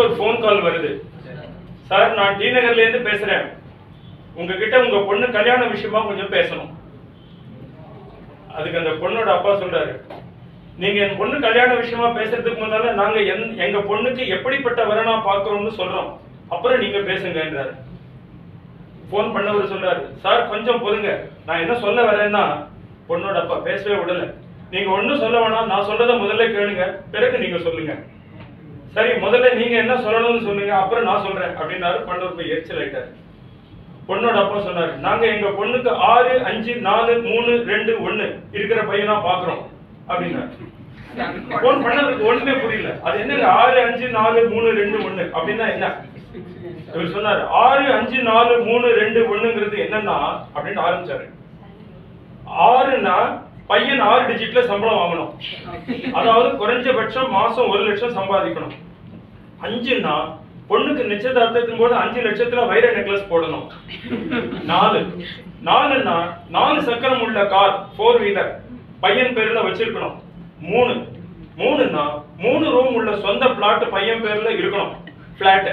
ஒரு phone call வருது. Sir, நான் டி நகர்ல இருந்து பேசுறேன், உங்ககிட்ட உங்க பொண்ணு கல்யாண விஷயமா கொஞ்சம் பேசணும். அதுக்கு அந்த பொண்ணோட அப்பா சொல்றாரு, நீங்க என் பொண்ணு கல்யாண விஷயமா பேசுறதுக்கு முன்னால நாங்க எங்க பொண்ணுக்கு எப்படிப்பட்ட வரனா பாக்குறோம்னு சொல்றோம், அப்புறம் நீங்க பேசுங்கன்றாரு. போன் பண்ணவர் சொல்றாரு, சார் கொஞ்சம் பொறுங்க, நான் என்ன சொல்ல வரேன்னா, பொண்ணோட அப்பா பேசவே விடல, நீங்க ஒன்னும் சொல்ல வேணாம், நான் சொல்றத முதல்ல கேளுங்க, பிறகு நீங்க சொல்லுங்க. சரி, முதல்ல நீங்க என்ன சொல்லணும்னு சொல்லுங்க, அப்புறம் நான் சொல்றேன் அப்படின்னாரு. பண்ணவர் போய் எரிச்சல் ஆயிட்டாரு. பொண்ணோட அப்பா சொன்னாரு, நாங்க எங்க பொண்ணுக்கு 6, 5, 4, 3, 2, 1 இருக்கிற பையனா பாக்குறோம் அப்படின்னாரு. போன் பண்ணதுக்கு ஒண்ணுமே புரியல. அது என்னங்க 6, 5, 4, 3, 2, 1 அப்படின்னா என்ன? இவர் சொன்னாரு, 6, 5, 4, 3, 2, 1ங்கிறது என்னன்னா அப்படின்னு ஆரம்பிச்சாரு. 6னா பையன் 6 டிஜிட்ல சம்பளம் வாங்கணும், அதாவது குறைஞ்சபட்சம் மாசம் 1 லட்சம் சம்பாதிக்கணும். 5னா பொண்ணுக்கு நிச்சயதார்த்தத்தின் போது 5 லட்சத்துல வைர நெக்லஸ் போடணும். 4னா 4 சக்கரம் உள்ள கார் 4 வீலர் பையன் பேர்ல வச்சிருக்கணும். 3னா 3 ரூம் உள்ள சொந்த பிளாட் பையன் பேர்ல இருக்கணும், பிளாட்.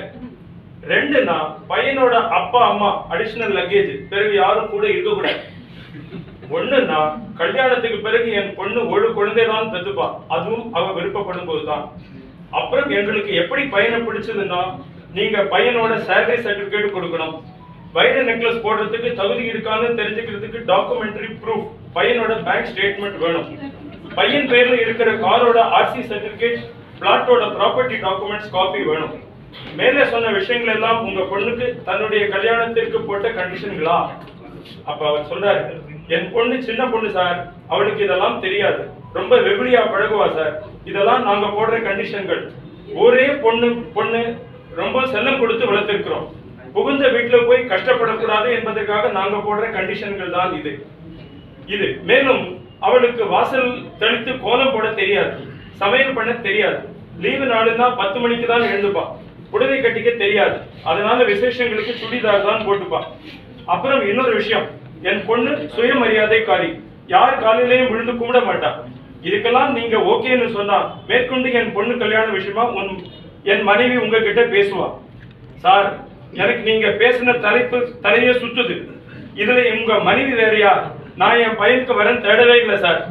2னா பையனோட அப்பா அம்மா அடிஷனல் லக்கேஜ், பிறகு யாரும் கூட இருக்க கூடாது. 1னா கல்யாணத்துக்கு பிறகு என் பொண்ணு ஒரு குழந்தை தான் பெத்துப்பா, அதுவும் அவ விருப்பப்படும் போதுதான். அப்புறம் எங்களுக்கு எப்படி பையனை பிடிச்சதுன்னா, நீங்க பையனோட சேலரி சர்டிபிகேட் கொடுக்கணும், வைர நெக்லஸ் போடுறதுக்கு தகுதி இருக்கான்னு தெரிஞ்சுக்கிறதுக்கு டாக்குமெண்ட்ரி ப்ரூஃப், பையனோட பேங்க் ஸ்டேட்மெண்ட் வேணும், பையன் பேர்ல இருக்கிற காரோட ஆர்சி சர்டிபிகேட், பிளாட்டோட ப்ராப்பர்ட்டி டாக்குமெண்ட்ஸ் காப்பி வேணும். மேலே சொன்ன விஷயங்கள் எல்லாம் உங்க பொண்ணுக்கு தன்னுடைய கல்யாணத்திற்கு போட்ட கண்டிஷன்களா? அப்ப அவர் சொல்றாரு, என் பொண்ணு சின்ன பொண்ணு சார், அவளுக்கு இதெல்லாம் தெரியாது, ரொம்ப வெகுளியா பழகுவா சார், இதெல்லாம் நாங்க போடுற கண்டிஷன்கள். ஒரே பொண்ணு ரொம்ப செல்லம் கொடுத்து வளர்த்திருக்கிறோம், புகுந்த வீட்டுல போய் கஷ்டப்படக்கூடாது என்பதற்காக நாங்க போடுற கண்டிஷன்கள் தான் இது. மேலும் அவளுக்கு வாசல் தெளித்து கோலம் போட தெரியாது, சமையல் பண்ண தெரியாது, லீவு நாளுன்னா 10 மணிக்கு தான் எழுந்துப்பா, புடவை கட்டிக்க தெரியாது, அதனால விசேஷங்களுக்கு சுடிதார் தான் போட்டுப்பா. அப்புறம் இன்னொரு விஷயம், என் பொண்ணு சுயமரியாதைக்காரி, யார் காலையிலையும் விழுந்து கும்பிட மாட்டா. இதுக்கெல்லாம் நீங்க ஓகேன்னு சொன்னா மேற்கொண்டு என் பொண்ணு கல்யாண விஷயமா என் மனைவி உங்ககிட்ட பேசுவா. சார், எனக்கு நீங்க பேசின தலையே சுத்துது, இதுல உங்க மனைவி வேறையா? நான் என் பையனுக்கு வரேன் தேடவே இல்லை சார்.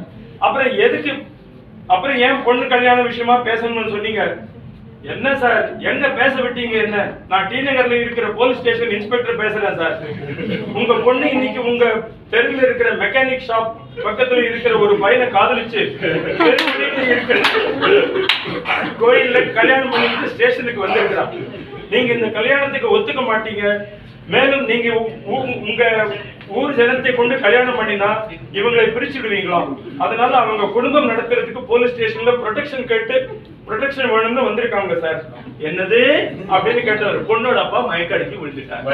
அப்புறம் ஏன் பொண்ணு கல்யாண விஷயமா பேசணும்னு சொன்னீங்க? என்ன சார், எங்க பேச விட்டீங்க? என்ன, நான் டி நகர்ல இருக்கிற போலீஸ் ஸ்டேஷன் இன்ஸ்பெக்டர் பேசுறேன் சார். உங்க பொண்ணு இன்னைக்கு உங்க தெருவில் இருக்கிற மெக்கானிக் ஷாப் பக்கத்துல இருக்கிற ஒரு பையனை காதலிச்சு இருக்கிற கோயில்ல கல்யாணம் பண்ணிட்டு ஸ்டேஷனுக்கு வந்திருக்கிறான். நீங்க இந்த கல்யாணத்துக்கு ஒத்துக்க மாட்டீங்க. மேலும் நீங்க உங்க ஊர் ஜனத்தை கொண்டு கல்யாணம் பண்ணினா இவங்களை பிரிச்சுடுவீங்களா? அதனால அவங்க குடும்பம் நடத்துறதுக்கு போலீஸ் ஸ்டேஷன்ல ப்ரொடெக்ஷன் வேணும்னு வந்திருக்காங்க சார். என்னது அப்படின்னு கேட்டவர் பொண்ணோட அப்பா மயக்கடிச்சு விழுந்துட்டார்.